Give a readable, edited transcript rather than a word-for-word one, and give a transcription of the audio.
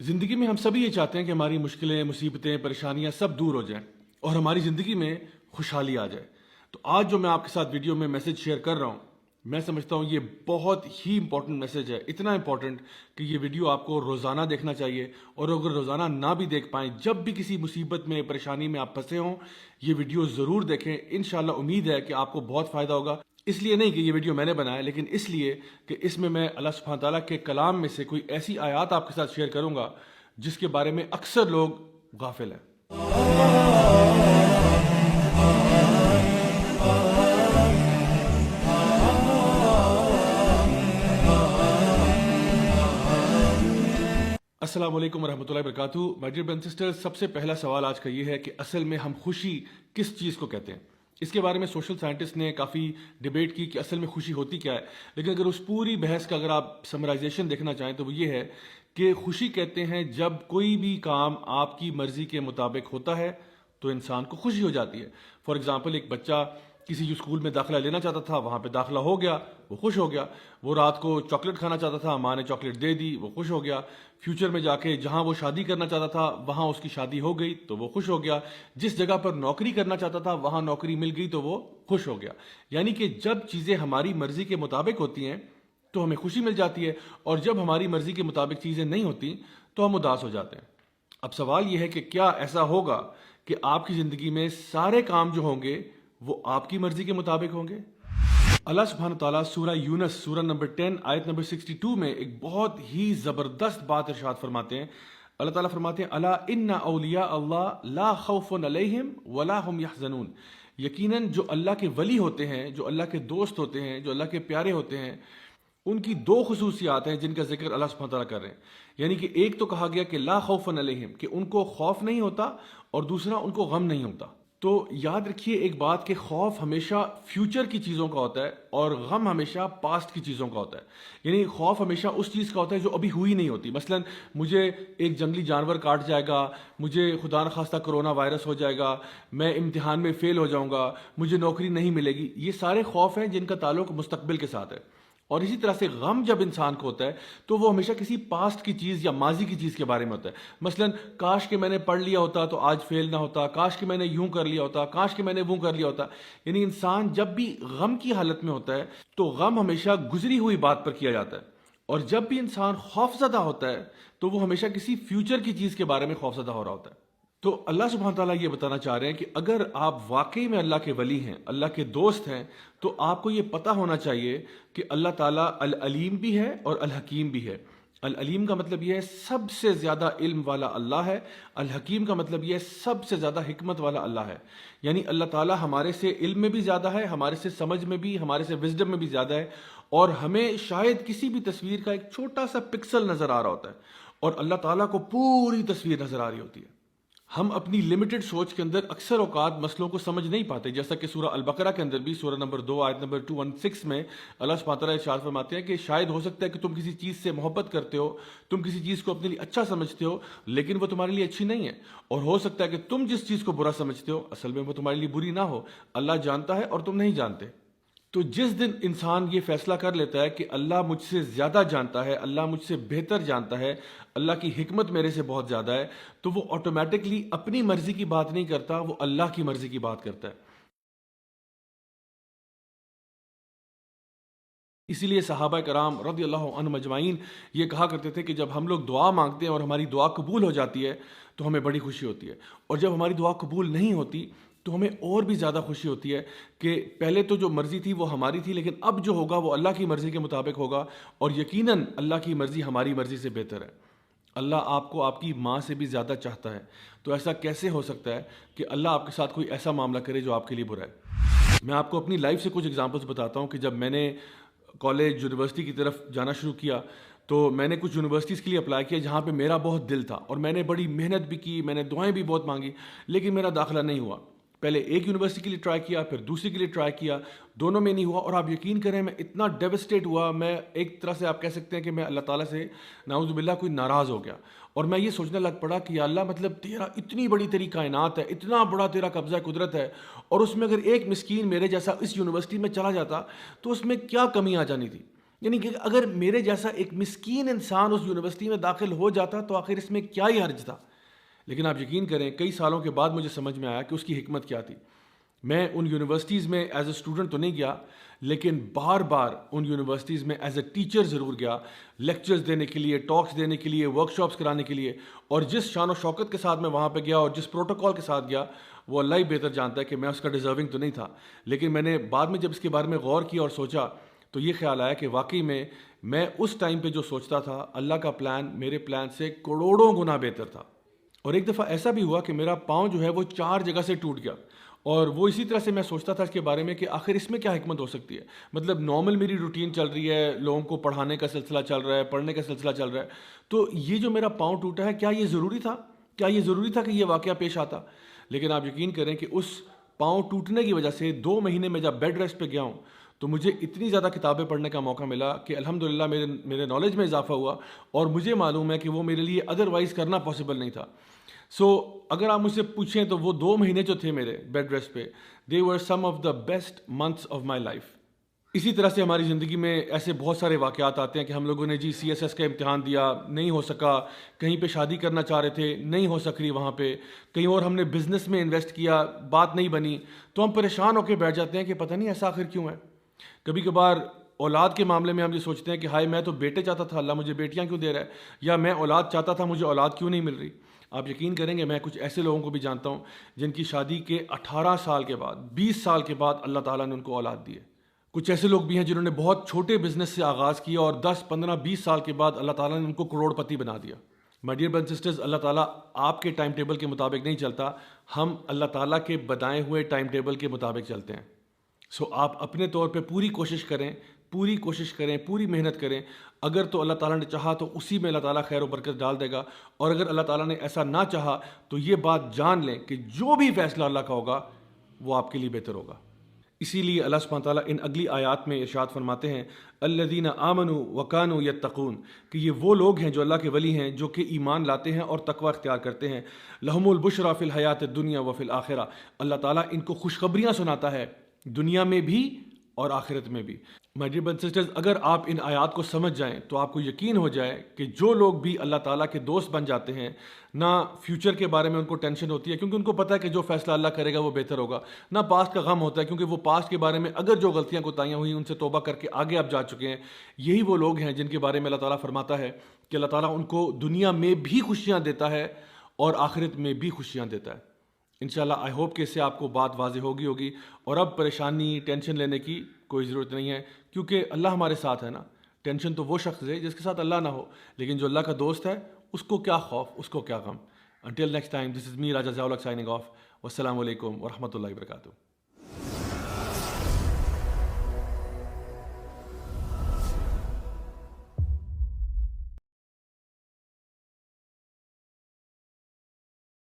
زندگی میں ہم سبھی یہ چاہتے ہیں کہ ہماری مشکلیں، مصیبتیں، پریشانیاں سب دور ہو جائیں اور ہماری زندگی میں خوشحالی آ جائے۔ تو آج جو میں آپ کے ساتھ ویڈیو میں میسج شیئر کر رہا ہوں، میں سمجھتا ہوں یہ بہت ہی امپورٹنٹ میسج ہے، اتنا امپورٹنٹ کہ یہ ویڈیو آپ کو روزانہ دیکھنا چاہیے، اور اگر روزانہ نہ بھی دیکھ پائیں، جب بھی کسی مصیبت میں، پریشانی میں آپ پھنسے ہوں، یہ ویڈیو ضرور دیکھیں۔ انشاءاللہ امید ہے کہ آپ کو بہت فائدہ ہوگا۔ اس لیے نہیں کہ یہ ویڈیو میں نے بنایا، لیکن اس لیے کہ اس میں اللہ سبحانہ تعالیٰ کے کلام میں سے کوئی ایسی آیات آپ کے ساتھ شیئر کروں گا جس کے بارے میں اکثر لوگ غافل ہیں۔ السلام علیکم ورحمۃ اللہ وبرکاتہ۔ My dear brothers and sisters, سب سے پہلا سوال آج کا یہ ہے کہ اصل میں ہم خوشی کس چیز کو کہتے ہیں؟ اس کے بارے میں سوشل سائنٹسٹ نے کافی ڈیبیٹ کی کہ اصل میں خوشی ہوتی کیا ہے، لیکن اگر اس پوری بحث کا اگر آپ سمرائزیشن دیکھنا چاہیں تو وہ یہ ہے کہ خوشی کہتے ہیں جب کوئی بھی کام آپ کی مرضی کے مطابق ہوتا ہے تو انسان کو خوشی ہو جاتی ہے۔ فار ایگزامپل، ایک بچہ کسی جو اسکول میں داخلہ لینا چاہتا تھا وہاں پہ داخلہ ہو گیا، وہ خوش ہو گیا۔ وہ رات کو چاکلیٹ کھانا چاہتا تھا، ماں نے چاکلیٹ دے دی، وہ خوش ہو گیا۔ فیوچر میں جا کے جہاں وہ شادی کرنا چاہتا تھا وہاں اس کی شادی ہو گئی تو وہ خوش ہو گیا۔ جس جگہ پر نوکری کرنا چاہتا تھا وہاں نوکری مل گئی تو وہ خوش ہو گیا۔ یعنی کہ جب چیزیں ہماری مرضی کے مطابق ہوتی ہیں تو ہمیں خوشی مل جاتی ہے، اور جب ہماری مرضی کے مطابق چیزیں نہیں ہوتی تو ہم اداس ہو جاتے ہیں۔ اب سوال یہ ہے کہ کیا ایسا ہوگا کہ آپ کی زندگی میں سارے کام جو ہوں گے وہ آپ کی مرضی کے مطابق ہوں گے؟ اللہ سبحانہ تعالیٰ سورہ یونس سورہ نمبر 10 آیت نمبر 62 میں ایک بہت ہی زبردست بات ارشاد فرماتے ہیں۔ اللہ تعالیٰ فرماتے ہیں الا ان اولیاء اللہ لا خوف علیہم ولا هم یحزنون۔ یقیناً جو اللہ کے ولی ہوتے ہیں، جو اللہ کے دوست ہوتے ہیں، جو اللہ کے پیارے ہوتے ہیں، ان کی دو خصوصیات ہیں جن کا ذکر اللہ سبحانہ تعالیٰ کر رہے ہیں۔ یعنی کہ ایک تو کہا گیا کہ لا خوف علیہم، کہ ان کو خوف نہیں ہوتا، اور دوسرا ان کو غم نہیں ہوتا۔ تو یاد رکھیے ایک بات کہ خوف ہمیشہ فیوچر کی چیزوں کا ہوتا ہے اور غم ہمیشہ پاسٹ کی چیزوں کا ہوتا ہے۔ یعنی خوف ہمیشہ اس چیز کا ہوتا ہے جو ابھی ہوئی نہیں ہوتی۔ مثلا مجھے ایک جنگلی جانور کاٹ جائے گا، مجھے خدا نخواستہ کرونا وائرس ہو جائے گا، میں امتحان میں فیل ہو جاؤں گا، مجھے نوکری نہیں ملے گی، یہ سارے خوف ہیں جن کا تعلق مستقبل کے ساتھ ہے۔ اور اسی طرح سے غم جب انسان کو ہوتا ہے تو وہ ہمیشہ کسی پاسٹ کی چیز یا ماضی کی چیز کے بارے میں ہوتا ہے۔ مثلا کاش کہ میں نے پڑھ لیا ہوتا تو آج فیل نہ ہوتا، کاش کہ میں نے یوں کر لیا ہوتا، کاش کہ میں نے وہ کر لیا ہوتا۔ یعنی انسان جب بھی غم کی حالت میں ہوتا ہے تو غم ہمیشہ گزری ہوئی بات پر کیا جاتا ہے، اور جب بھی انسان خوف زدہ ہوتا ہے تو وہ ہمیشہ کسی فیوچر کی چیز کے بارے میں خوف زدہ ہو رہا ہوتا ہے۔ تو اللہ سبحانہ تعالیٰ یہ بتانا چاہ رہے ہیں کہ اگر آپ واقعی میں اللہ کے ولی ہیں، اللہ کے دوست ہیں، تو آپ کو یہ پتہ ہونا چاہیے کہ اللہ تعالیٰ العلیم بھی ہے اور الحکیم بھی ہے۔ العلیم کا مطلب یہ ہے سب سے زیادہ علم والا اللہ ہے، الحکیم کا مطلب یہ ہے سب سے زیادہ حکمت والا اللہ ہے۔ یعنی اللہ تعالیٰ ہمارے سے علم میں بھی زیادہ ہے، ہمارے سے سمجھ میں بھی، ہمارے سے وزڈم میں بھی زیادہ ہے، اور ہمیں شاید کسی بھی تصویر کا ایک چھوٹا سا پکسل نظر آ رہا ہوتا ہے، اور اللہ تعالیٰ کو پوری تصویر نظر آ رہی ہوتی ہے۔ ہم اپنی لمیٹڈ سوچ کے اندر اکثر اوقات مسئلوں کو سمجھ نہیں پاتے، جیسا کہ سورہ البقرہ کے اندر بھی سورہ نمبر 2 آیت نمبر 216 میں اللہ سبحانہ تعالیٰ ارشاد فرماتے ہیں کہ شاید ہو سکتا ہے کہ تم کسی چیز سے محبت کرتے ہو، تم کسی چیز کو اپنے لیے اچھا سمجھتے ہو، لیکن وہ تمہارے لیے اچھی نہیں ہے، اور ہو سکتا ہے کہ تم جس چیز کو برا سمجھتے ہو اصل میں وہ تمہارے لیے بری نہ ہو۔ اللہ جانتا ہے اور تم نہیں جانتے۔ تو جس دن انسان یہ فیصلہ کر لیتا ہے کہ اللہ مجھ سے زیادہ جانتا ہے، اللہ مجھ سے بہتر جانتا ہے، اللہ کی حکمت میرے سے بہت زیادہ ہے، تو وہ آٹومیٹکلی اپنی مرضی کی بات نہیں کرتا، وہ اللہ کی مرضی کی بات کرتا ہے۔ اسی لیے صحابہ کرام رضی اللہ عنہم اجمعین یہ کہا کرتے تھے کہ جب ہم لوگ دعا مانگتے ہیں اور ہماری دعا قبول ہو جاتی ہے تو ہمیں بڑی خوشی ہوتی ہے، اور جب ہماری دعا قبول نہیں ہوتی تو ہمیں اور بھی زیادہ خوشی ہوتی ہے کہ پہلے تو جو مرضی تھی وہ ہماری تھی، لیکن اب جو ہوگا وہ اللہ کی مرضی کے مطابق ہوگا، اور یقیناً اللہ کی مرضی ہماری مرضی سے بہتر ہے۔ اللہ آپ کو آپ کی ماں سے بھی زیادہ چاہتا ہے، تو ایسا کیسے ہو سکتا ہے کہ اللہ آپ کے ساتھ کوئی ایسا معاملہ کرے جو آپ کے لیے برا ہے؟ میں آپ کو اپنی لائف سے کچھ ایگزامپلس بتاتا ہوں کہ جب میں نے کالج یونیورسٹی کی طرف جانا شروع کیا تو میں نے کچھ یونیورسٹیز کے لیے اپلائی کیا جہاں پہ میرا بہت دل تھا، اور میں نے بڑی محنت بھی کی، میں نے دعائیں بھی بہت مانگی، لیکن میرا داخلہ نہیں ہوا۔ پہلے ایک یونیورسٹی کے لیے ٹرائی کیا، پھر دوسری کے لیے ٹرائی کیا، دونوں میں نہیں ہوا، اور آپ یقین کریں میں اتنا ڈیوسٹیٹ ہوا، میں ایک طرح سے آپ کہہ سکتے ہیں کہ میں اللہ تعالیٰ سے نعوذ باللہ کوئی ناراض ہو گیا، اور میں یہ سوچنے لگ پڑا کہ یا اللہ مطلب تیرا اتنی بڑی تیری کائنات ہے، اتنا بڑا تیرا قبضہ قدرت ہے، اور اس میں اگر ایک مسکین میرے جیسا اس یونیورسٹی میں چلا جاتا تو اس میں کیا کمی آ جانی تھی؟ یعنی کہ اگر میرے جیسا ایک مسکین انسان اس یونیورسٹی میں داخل ہو جاتا تو آخر اس میں کیا ہی حرج تھا. لیکن آپ یقین کریں کئی سالوں کے بعد مجھے سمجھ میں آیا کہ اس کی حکمت کیا تھی. میں ان یونیورسٹیز میں ایز اے اسٹوڈنٹ تو نہیں گیا, لیکن بار بار ان یونیورسٹیز میں ایز اے ٹیچر ضرور گیا, لیکچرز دینے کے لیے, ٹاکس دینے کے لیے, ورک شاپس کرانے کے لیے. اور جس شان و شوکت کے ساتھ میں وہاں پہ گیا اور جس پروٹوکول کے ساتھ گیا, وہ اللہ ہی بہتر جانتا ہے کہ میں اس کا ڈیزرونگ تو نہیں تھا. لیکن میں نے بعد میں جب اس کے بارے میں غور کیا اور سوچا تو یہ خیال آیا کہ واقعی میں اس ٹائم پہ جو سوچتا تھا, اللہ کا پلان میرے پلان سے کروڑوں گنا بہتر تھا. اور ایک دفعہ ایسا بھی ہوا کہ میرا پاؤں جو ہے وہ 4 جگہ سے ٹوٹ گیا, اور وہ اسی طرح سے میں سوچتا تھا اس کے بارے میں کہ آخر اس میں کیا حکمت ہو سکتی ہے. مطلب نارمل میری روٹین چل رہی ہے, لوگوں کو پڑھانے کا سلسلہ چل رہا ہے, پڑھنے کا سلسلہ چل رہا ہے, تو یہ جو میرا پاؤں ٹوٹا ہے کیا یہ ضروری تھا؟ کیا یہ ضروری تھا کہ یہ واقعہ پیش آتا؟ لیکن آپ یقین کریں کہ اس پاؤں ٹوٹنے کی وجہ سے 2 مہینے میں جب بیڈ ریسٹ پہ گیا ہوں تو مجھے اتنی زیادہ کتابیں پڑھنے کا موقع ملا کہ الحمدللہ میرے نالج میں اضافہ ہوا, اور مجھے معلوم ہے کہ وہ میرے لیے ادروائز کرنا پاسبل نہیں تھا. سو اگر آپ مجھ سے پوچھیں تو وہ 2 مہینے جو تھے میرے بیڈ ریسٹ پہ, they were some of the best months of my life. اسی طرح سے ہماری زندگی میں ایسے بہت سارے واقعات آتے ہیں کہ ہم لوگوں نے جی CSS کا امتحان دیا, نہیں ہو سکا, کہیں پہ شادی کرنا چاہ رہے تھے, نہیں ہو سک رہی وہاں پہ, کہیں اور ہم نے بزنس میں انویسٹ کیا, بات نہیں بنی, تو ہم پریشان ہو کے بیٹھ جاتے ہیں کہ پتہ نہیں ایسا آخر کیوں ہے. کبھی کبھار اولاد کے معاملے میں ہم یہ سوچتے ہیں کہ ہائے میں تو بیٹے چاہتا تھا, اللہ مجھے بیٹیاں کیوں دے رہا ہے, یا میں اولاد چاہتا تھا مجھے اولاد کیوں نہیں مل رہی. آپ یقین کریں گے میں کچھ ایسے لوگوں کو بھی جانتا ہوں جن کی شادی کے 18 سال کے بعد, 20 سال کے بعد اللہ تعالیٰ نے ان کو اولاد دی ہے. کچھ ایسے لوگ بھی ہیں جنہوں نے بہت چھوٹے بزنس سے آغاز کیا اور 10, 15, 20 سال کے بعد اللہ تعالیٰ نے ان کو کروڑ پتی بنا دیا. مائی ڈیئر برادرز سسٹرز, اللہ تعالیٰ آپ کے ٹائم ٹیبل کے مطابق نہیں چلتا, ہم اللہ تعالیٰ کے بتائے ہوئے ٹائم ٹیبل کے مطابق چلتے ہیں. سو آپ اپنے طور پہ پوری کوشش کریں, پوری محنت کریں. اگر تو اللہ تعالیٰ نے چاہا تو اسی میں اللہ تعالیٰ خیر و برکت ڈال دے گا, اور اگر اللہ تعالیٰ نے ایسا نہ چاہا تو یہ بات جان لیں کہ جو بھی فیصلہ اللہ کا ہوگا وہ آپ کے لیے بہتر ہوگا. اسی لیے اللہ سبحانہ تعالیٰ ان اگلی آیات میں ارشاد فرماتے ہیں الذین آمنوا وکانوا یتقون, کہ یہ وہ لوگ ہیں جو اللہ کے ولی ہیں جو کہ ایمان لاتے ہیں اور تقوی اختیار کرتے ہیں. لہم البشریٰ فی الحیات الدنیا وفی الآخرہ, اللہ تعالیٰ ان کو خوشخبریاں سناتا ہے دنیا میں بھی اور آخرت میں بھی. مائی ڈیئر برادرز سسٹرز, اگر آپ ان آیات کو سمجھ جائیں تو آپ کو یقین ہو جائے کہ جو لوگ بھی اللہ تعالیٰ کے دوست بن جاتے ہیں, نہ فیوچر کے بارے میں ان کو ٹینشن ہوتی ہے کیونکہ ان کو پتہ ہے کہ جو فیصلہ اللہ کرے گا وہ بہتر ہوگا, نہ پاسٹ کا غم ہوتا ہے کیونکہ وہ پاسٹ کے بارے میں اگر جو غلطیاں کوتاہیاں ہوئی ان سے توبہ کر کے آگے آپ جا چکے ہیں. یہی وہ لوگ ہیں جن کے بارے میں اللہ تعالیٰ فرماتا ہے کہ اللہ تعالیٰ ان کو دنیا میں بھی خوشیاں دیتا ہے اور آخرت میں بھی خوشیاں دیتا ہے. انشاءاللہ آئی ہوپ کہ اس سے آپ کو بات واضح ہوگی, اور اب پریشانی ٹینشن لینے کی کوئی ضرورت نہیں ہے کیونکہ اللہ ہمارے ساتھ ہے نا. ٹینشن تو وہ شخص ہے جس کے ساتھ اللہ نہ ہو, لیکن جو اللہ کا دوست ہے اس کو کیا خوف, اس کو کیا غم. Until next time, this is me, Raja Zaulak, signing off. Wassalamu alaikum wa rahmatullahi wa barakatuh.